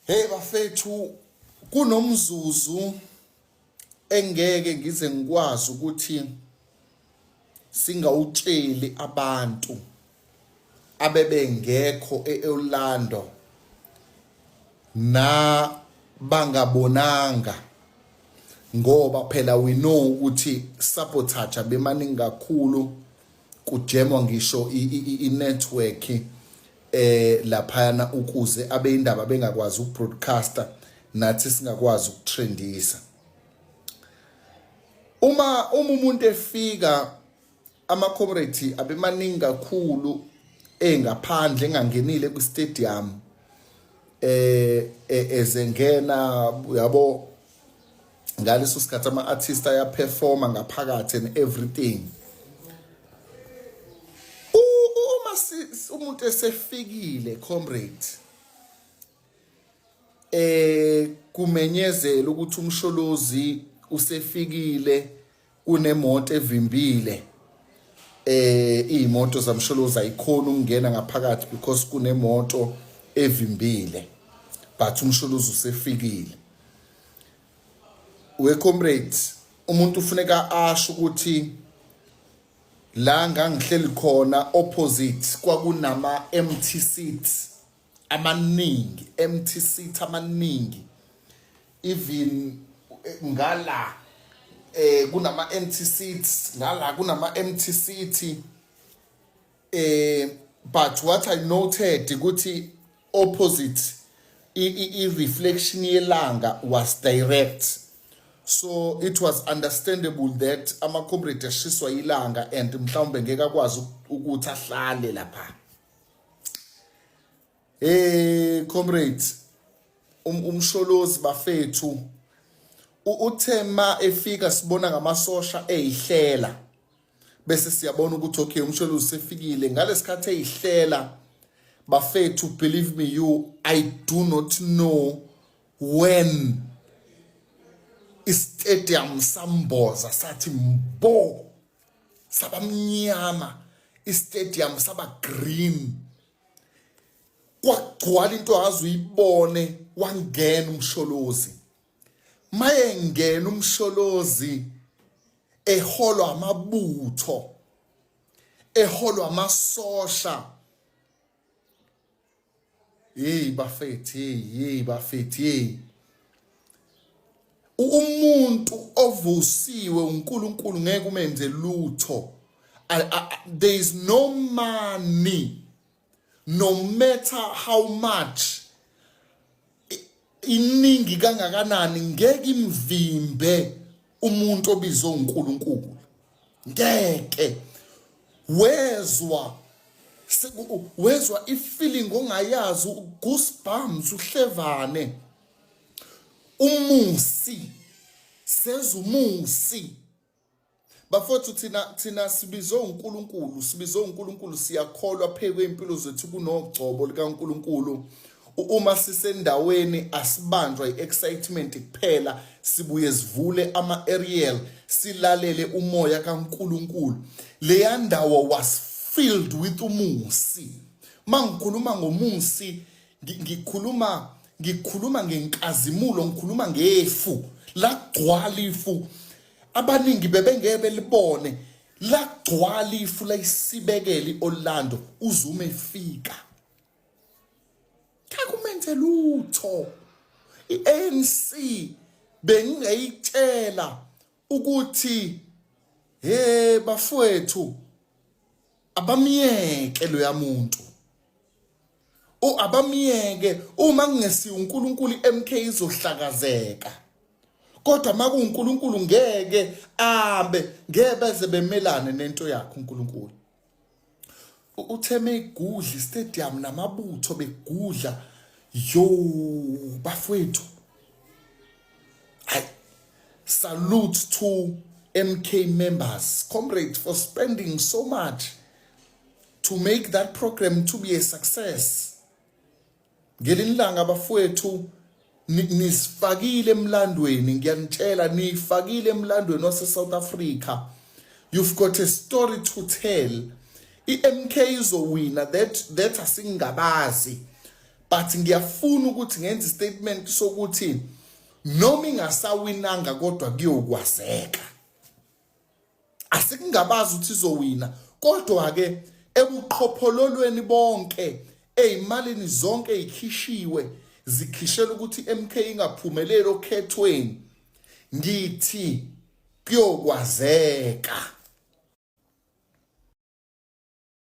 Hey bafethu, kunomzuzu engeke ngize ngikwazi ukuthi singawutsheli abantu abebengekho eOrlando na bangabonanga, ngoba phela we know ukuthi sabotage abemaningi kakhulu, kujemwa ngisho i-network laphana ukuze abeindaba bengakwazi ukubroadcaster nathi singakwazi ukutrendisa. Uma umuntu efika ama-comrade abemaningi kakhulu engaphandle engangenile ku-stadium ezengena yabo ngaleso sikhathi ama-artist ayaperforma ngaphakathi and everything. Umuntu esefikile comrade kumenyezela ukuthi umsholozi usefikile, kunemoto evimbile, imoto zamsholozi ayikhona ukungena ngaphakathi because kunemoto evimbile, but umsholozi usefikile. We comrade, umuntu ufuneka asho ukuthi la ngangihleli khona opposite kwakunama empty seats amaningi, empty seats amaningi, even ngala kunama empty seats, ngala kunama empty seat, but what I noted ukuthi opposite i-reflection yelanga was direct, so it was understandable that ama-comrade ashiswa ilanga and mhlawumbe ngeke akwazi ukuthi ahlale lapha. Comrade, umsholozi bafethu uthema efika sibona ngamasosha eyihlela, bese siyabona ukuthi okay umsholozi usefikile. Ngalesikhathi eyihlela bafethu, believe me you, I do not know when istadium samboza sathi mbo, sabamnyama, istadium saba green, kwagcwala into azuyibone, wangena umsholozi. Maye ngena umsholozi eholwa amabutho, eholwa amasosha. Hey bafethi, umuntu ovusiwe uNkulunkulu ngeke umenze lutho. There is no money, no matter how much iningi kangakanani, ngeke imvimbe umuntu obizwe uNkulunkulu. Ngeke wezwa ifeeling ongayazi, goosebumps, uhlevane, umusi, sezumusi. Bafowethu thina sibizwe uNkulunkulu, siyakholwa phekwe impilo zethu kunogcobo likaNkulunkulu. Uma sisendaweni asibanjwa i-excitement kuphela, sibuye sivule ama-aerial silalele umoya kaNkulunkulu. Leya ndawo was filled with umusi. Mangikhuluma ngomusi, ngikhuluma ngenkazimulo, ngikhuluma ngefu, lagcwala ifu. Abaningi bebengeke libone, lagcwala ifu layisibekele iOrlando uzume efika. Kakumenze lutho. I-ANC bengayitshela ukuthi bafowethu abamiyeke loya muntu. Abamiyeke, uma kungesiyo uNkulunkulu iMK izohlakazeka. Kodwa maku uNkulunkulu ngeke beze bemelane nento yakhe uNkulunkulu. Utheme igudla istadium namabutho begudla. Yo bafowethu, I salute to MK members, comrades, for spending so much to make that program to be a success. Ngelinilanga bafowethu nisifakile emlandweni, ngiyanitshela nifakile emlandweni wase South Africa. You've got a story to tell. iMK izowina, that asingabazi, but ngiyafuna ukuthi ngenze statement sokuthi noma ingasawinanga kodwa kuyokwazeka. Asikungabazi ukuthi izowina, kodwa ke ebuqhophololweni bonke ezimalini zonke ezikhishiwe zikhishela ukuthi MK ingaphumeleli okhethweni, ngithi kuyokwazeka.